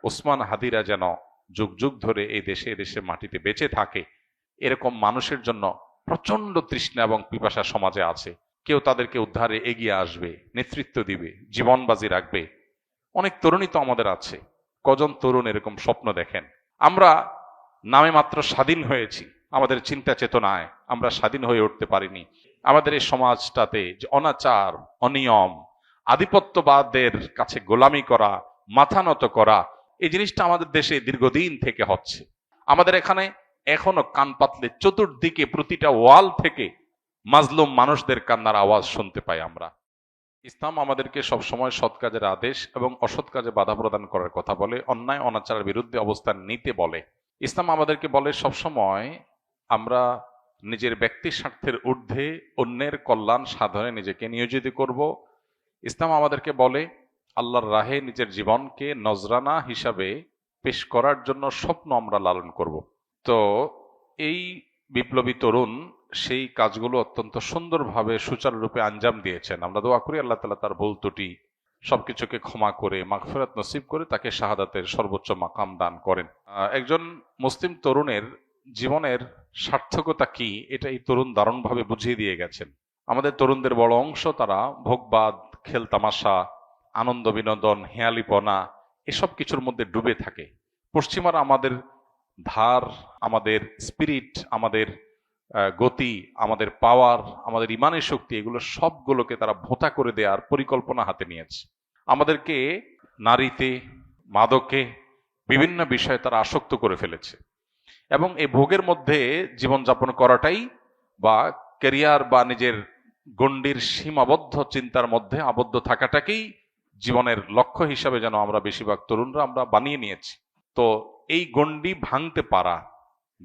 ওসমান হাদিরা যেন যুগ যুগ ধরে এই দেশে এদেশে মাটিতে বেঁচে থাকে, এরকম মানুষের জন্য প্রচন্ড তৃষ্ণা এবং পিপাসা সমাজে আছে। কেউ তাদেরকে উদ্ধারে এগিয়ে আসবে, নেতৃত্ব দিবে, জীবন বাজি রাখবে। অনেক তরুণী তো আমাদের আছে। কজন তরুণ এরকম স্বপ্ন দেখেন? আমরা নামে মাত্র স্বাধীন হয়েছি, আমাদের চিন্তা চেতনায় আমরা স্বাধীন হয়ে উঠতে পারিনি। আমাদের এই সমাজটাতে যে অনাচার, অনিয়ম, আধিপত্যবাদের কাছে গোলামি করা, মাথা নত করা, এই জিনিসটা আমাদের দেশে দীর্ঘদিন থেকে হচ্ছে। আমাদের এখানে এখনো কান পাতলে চতুর্দিকে প্রতিটা ওয়াল থেকে মাজলুম মানুষদের কান্নার আওয়াজ শুনতে পাই আমরা। ইসলাম আমাদেরকে সবসময় সৎ কাজের আদেশ এবং অসৎ কাজে বাধা প্রদান করার কথা বলে, অন্যায় অনাচারের বিরুদ্ধে অবস্থান নিতে বলে। ইসলাম আমাদেরকে বলে সবসময় আমরা নিজের ব্যক্তি স্বার্থের ঊর্ধ্বে অন্যের কল্যাণ সাধনে নিজেকে নিয়োজিত করব। ইসলাম আমাদেরকে বলে আল্লাহর রাহে নিজের জীবনকে নজরানা হিসাবে পেশ করার জন্য স্বপ্ন আমরা লালন করব। তো এই বিপ্লবী তরুণ সেই কাজগুলো অত্যন্ত সুন্দরভাবে সুচারুরূপে আঞ্জাম দিয়েছেন। আমরা দোয়া করি আল্লাহ তাআলা তার ভুল ত্রুটি সবকিছুকে ক্ষমা করে মাগফিরাত নসিব করে তাকে শাহাদাতের সর্বোচ্চ মাকাম দান করেন। একজন মুসলিম তরুণের জীবনের সার্থকতা কি, এটা এই তরুণ দারুণভাবে বুঝিয়ে দিয়ে গেছেন। আমাদের তরুণদের বড় অংশ তারা ভোগবাদ, খেল তামাশা, আনন্দ বিনোদন, হেয়ালিপনা এসব কিছুর মধ্যে ডুবে থাকে। পশ্চিমারা আমাদের ধার, আমাদের স্পিরিট, আমাদের গতি, আমাদের পাওয়ার, আমাদের ইমানের শক্তি, এগুলো সবগুলোকে তারা ভোঁতা করে দেওয়ার পরিকল্পনা হাতে নিয়েছে। আমাদেরকে নারীতে, মাদকে, বিভিন্ন বিষয়ে তারা আসক্ত করে ফেলেছে এবং এই ভোগের মধ্যে জীবনযাপন করাটাই বা ক্যারিয়ার বা নিজের গণ্ডির সীমাবদ্ধ চিন্তার মধ্যে আবদ্ধ থাকাটাকেই জীবনের লক্ষ্য হিসাবে যেন আমরা বেশিরভাগ তরুণরা আমরা বানিয়ে নিয়েছি। তো এই গণ্ডি ভাঙতে পারা,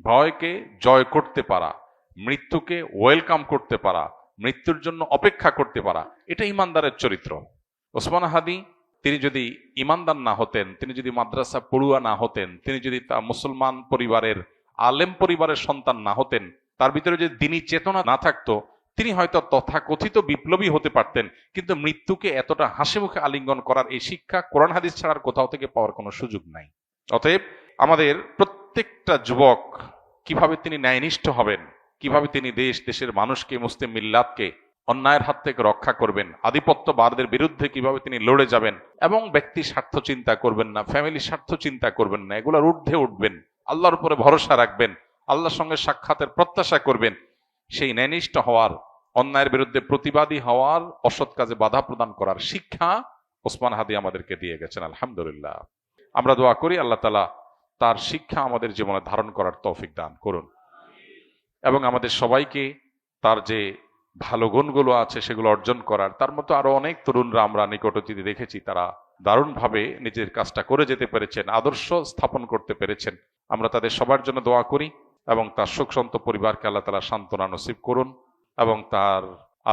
ভয়কে জয় করতে পারা, মৃত্যুকে ওয়েলকাম করতে পারা, মৃত্যুর জন্য অপেক্ষা করতে পারা, এটা ইমানদারের চরিত্র। ওসমান হাদি তিনি যদি ইমানদার না হতেন, তিনি যদি মাদ্রাসা পড়ুয়া না হতেন, তিনি যদি তা মুসলমান পরিবারের আলেম পরিবারের সন্তান না হতেন, তার ভিতরে যদি দ্বীনি চেতনা না থাকতো, তিনি হয়তো তথাকথিত বিপ্লবী হতে পারতেন, কিন্তু মৃত্যুকে এতটা হাসি মুখে আলিঙ্গন করার এই শিক্ষা কোরআন হাদিস ছাড়ার কোথাও থেকে পাওয়ার কোনো সুযোগ নাই। অতএব আমাদের প্রত্যেকটা যুবক কিভাবে তিনি ন্যায়নিষ্ঠ হবেন, কিভাবে তিনি দেশের মানুষকে, মুসলিম মিল্লাতকে অন্যায়ের হাত থেকে রক্ষা করবেন, আধিপত্যবাদের বিরুদ্ধে কিভাবে তিনি লড়ে যাবেন এবং ব্যক্তি স্বার্থ চিন্তা করবেন না, ফ্যামিলি স্বার্থ চিন্তা করবেন না, এগুলোর ঊর্ধ্বে উঠবেন, আল্লাহর উপরে ভরসা রাখবেন, আল্লাহর সঙ্গে সাক্ষাতের প্রত্যাশা করবেন, সেই ন্যায়নিষ্ঠ হওয়ার, অন্যায়ের বিরুদ্ধে প্রতিবাদী হওয়ার, অসৎ কাজে বাধা প্রদান করার শিক্ষা ওসমান হাদি আমাদেরকে দিয়ে গেছেন। আলহামদুলিল্লাহ, আমরা দোয়া করি আল্লাহ তাআলা তার শিক্ষা আমাদের জীবনে ধারণ করার তৌফিক দান করুন এবং আমাদের সবাইকে তার যে ভালো গুণগুলো আছে সেগুলো অর্জন করার। তার মতো আরো অনেক তরুণরা আমরা নিকট অতীতে দেখেছি, তারা দারুণভাবে নিজের কাজটা করে যেতে পেরেছেন, আদর্শ স্থাপন করতে পেরেছেন। আমরা তাদের সবার জন্য দোয়া করি এবং তার সুখসন্ত পরিবারকে আল্লাহ তাআলা সান্ত্বনা নসিব করুন এবং তার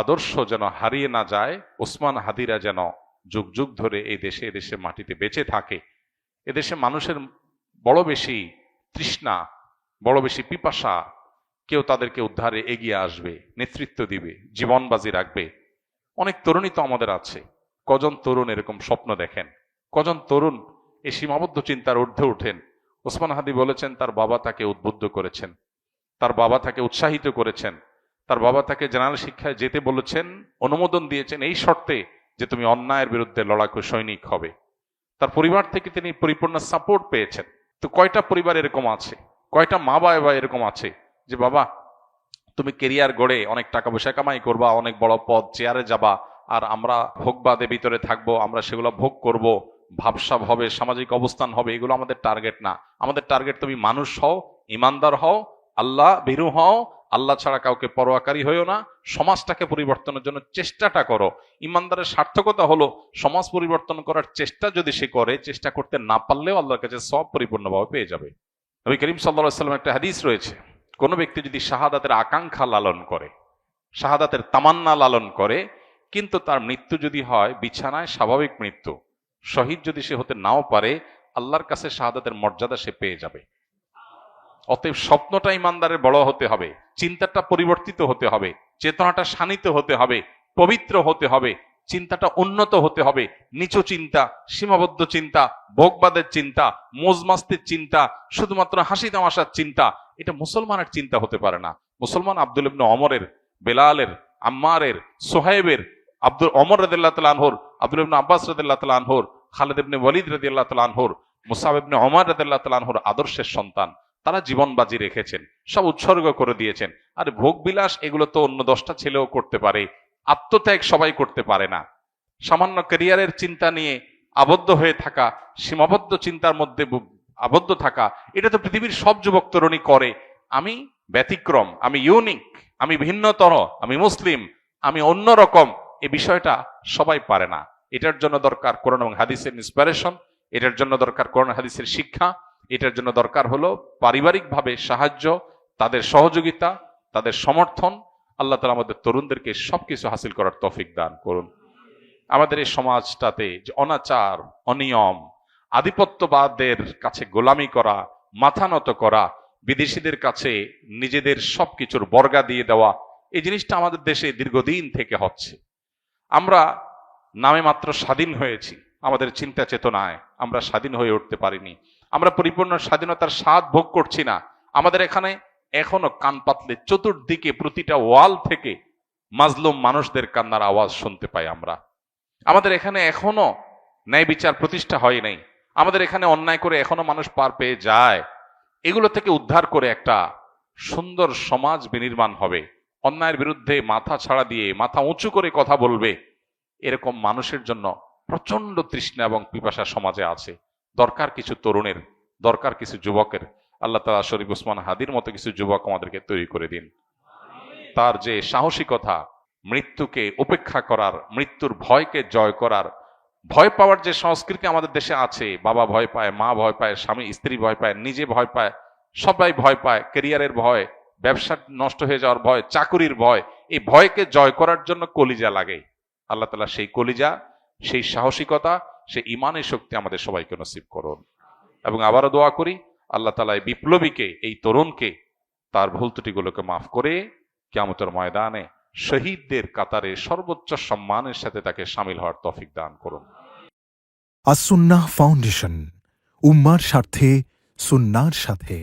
আদর্শ যেন হারিয়ে না যায়। ওসমান হাদিরা যেন যুগ যুগ ধরে এই দেশে এদেশে মাটিতে বেঁচে থাকে। এদেশে মানুষের বড় বেশি তৃষ্ণা, বড় বেশি পিপাসা। কেউ তাদেরকে উদ্ধারে এগিয়ে আসবে, নেতৃত্ব দিবে, জীবন বাজি রাখবে। অনেক তরুণী তো আমাদের আছে। কজন তরুণ এরকম স্বপ্ন দেখেন? কজন তরুণ এই সীমাবদ্ধ চিন্তার ঊর্ধ্বে উঠেন? ওসমান হাদি বলেছেন তার বাবা তাকে উদ্বুদ্ধ করেছেন, তার বাবা তাকে উৎসাহিত করেছেন, তার বাবা তাকে জেনারেল শিক্ষায় যেতে বলেছেন, অনুমোদন দিয়েছেন এই শর্তে যে তুমি অন্যায়ের বিরুদ্ধে লড়াকু সৈনিক হবে। তার পরিবার থেকে তিনি পরিপূর্ণ সাপোর্ট পেয়েছেন। তো কয়টা পরিবার এরকম আছে, কয়টা মা বাবা এরকম আছে যে বাবা তুমি কেরিয়ার গড়ে অনেক টাকা পয়সা কামাই করবা, অনেক বড় পদ চেয়ারে যাবা, আর আমরা ভোগবাদে ভিতরে থাকবো, আমরা সেগুলো ভোগ করব, ভাবসাব হবে, সামাজিক অবস্থান হবে, এগুলো আমাদের টার্গেট না। আমাদের টার্গেট তুমি মানুষ হও, ইমানদার হও, আল্লাহ ভীরু হও, আল্লাহ ছাড়া কাউকে পরোয়াকারী হইও না, সমাজটাকে পরিবর্তনের জন্য চেষ্টাটা করো। ইমানদারের সার্থকতা হলো সমাজ পরিবর্তন করার চেষ্টা যদি সে করে, চেষ্টা করতে না পারলেও আল্লাহর কাছে সব পরিপূর্ণভাবে পেয়ে যাবে। নবী করিম সাল্লাল্লাহু আলাইহি ওয়াসাল্লামের একটা হাদিস রয়েছে, কোন ব্যক্তি যদি শাহাদাতের আকাঙ্ক্ষা লালন করে, শাহাদাতের তামান্না লালন করে, কিন্তু তার মৃত্যু যদি হয় বিছানায় স্বাভাবিক মৃত্যু, শহীদ যদি সে হতে নাও পারে, আল্লাহর কাছে শাহাদাতের মর্যাদা সে পেয়ে যাবে। অতএব স্বপ্নটা ইমানদারের বড় হতে হবে, চিন্তাটা পরিবর্তিত হতে হবে, চেতনাটা শানিত হতে হবে, পবিত্র হতে হবে, চিন্তাটা উন্নত হতে হবে। নিচু চিন্তা, সীমাবদ্ধ চিন্তা, ভোগবাদের চিন্তা, মোজমাস্তির চিন্তা, শুধুমাত্র হাসি তামাশার চিন্তা, এটা মুসলমানের চিন্তা হতে পারে না। মুসলমান আব্দুল ইবনে ওমরের, বেলালের, আম্মারের, সোহাইবের, ওমর রাদিয়াল্লাহু তাআলা আনহুর, আব্দুল ইবনে আব্বাস রাদিয়াল্লাহু তাআলা আনহুর, খালিদ ইবনে ওয়ালিদ রাদিয়াল্লাহু তাআলা আনহুর, মুসআব ইবনে ওমর রাদিয়াল্লাহু তাআলা আনহুর আদর্শের সন্তান। তারা জীবন বাজি রেখেছেন, সব উৎসর্গ করে দিয়েছেন। আর ভোগ বিলাস এগুলো তো অন্য 10টা ছেলেও করতে পারে, আত্মত্যাগ সবাই করতে পারে না। সামান্য ক্যারিয়ারের চিন্তা নিয়ে আবদ্ধ হয়ে থাকা, সীমাবদ্ধ চিন্তার মধ্যে আবদ্ধ থাকা, এটা তো পৃথিবীর সব যুবক তরুণী করে। আমি ব্যতিক্রম, আমি ইউনিক, আমি ভিন্নতর, আমি মুসলিম, আমি অন্যরকম, এই বিষয়টা সবাই পারে না। এটার জন্য দরকার কোরআন এবং হাদিসের ইন্সপিরেশন, এটার জন্য দরকার কোরআন হাদিসের শিক্ষা, এটার জন্য দরকার হলো পারিবারিকভাবে সাহায্য, তাদের সহযোগিতা, তাদের সমর্থন। আল্লাহ তাআলা আমাদের তরুণদেরকে সবকিছু হাসিল করার তৌফিক দান করুন। আমাদের এই সমাজটাতে যে অনাচার, অনিয়ম, আধিপত্যবাদের কাছে গোলামি করা, মাথা নত করা, বিদেশিদের কাছে নিজেদের সবকিছুর বর্গা দিয়ে দেওয়া, এই জিনিসটা আমাদের দেশে দীর্ঘদিন থেকে হচ্ছে। আমরা নামে মাত্র স্বাধীন হয়েছি, আমাদের চিন্তা চেতনায় আমরা স্বাধীন হয়ে উঠতে পারিনি। আমরা পরিপূর্ণ স্বাধীনতার স্বাদ ভোগ করছি না। আমাদের এখানে এখনো কান পাতলে চতুর্দিকে প্রতিটা ওয়াল থেকে মাজলুম মানুষদের কান্নার আওয়াজ শুনতে পাই আমরা। আমাদের এখানে এখনো ন্যায় বিচার প্রতিষ্ঠা হয় নাই। আমাদের এখানে অন্যায় করে এখনো মানুষ পার পেয়ে যায়। এগুলো থেকে উদ্ধার করে একটা সুন্দর সমাজ বিনির্মাণ হবে, অন্যায়ের বিরুদ্ধে মাথা ছাড়া দিয়ে মাথা উঁচু করে কথা বলবে, এরকম মানুষের জন্য প্রচন্ড তৃষ্ণা এবং পিপাসা সমাজে আছে। দরকার কিছু তরুণের, দরকার কিছু যুবকের। আল্লাহ তাআলা শরীফ ওসমান হাদির মতো কিছু যুবক আমাদেরকে তৈরি করে দিন। তার যে সাহসিকতা, মৃত্যুকে উপেক্ষা করার, মৃত্যুর ভয়কে জয় করার, ভয় পাওয়ার যে সংস্কৃতি আমাদের দেশে আছে, বাবা ভয় পায়, মা ভয় পায়, স্বামী স্ত্রী ভয় পায়, নিজে ভয় পায়, সবাই ভয় পায়, ক্যারিয়ারের ভয়, ব্যবসা নষ্ট হয়ে যাওয়ার ভয়, চাকুরির ভয়, এই ভয়কে জয় করার জন্য কলিজা লাগে। আল্লাহ তাআলা সেই কলিজা, সেই সাহসিকতা, সেই ইমানের শক্তি আমাদের সবাইকে নসিব করুন। এবং আবারও দোয়া করি আল্লাহ তাআলা এই বিপ্লবীকে, এই তরুণকে তার ভুল ত্রুটিগুলোকে মাফ করে কিয়ামতের ময়দানে শহীদদের কাতারে সর্বোচ্চ সম্মানের সাথে তাকে শামিল হওয়ার তৌফিক দান করুন। আস-সুন্নাহ ফাউন্ডেশন, উম্মার স্বার্থে সুন্নাহর সাথে।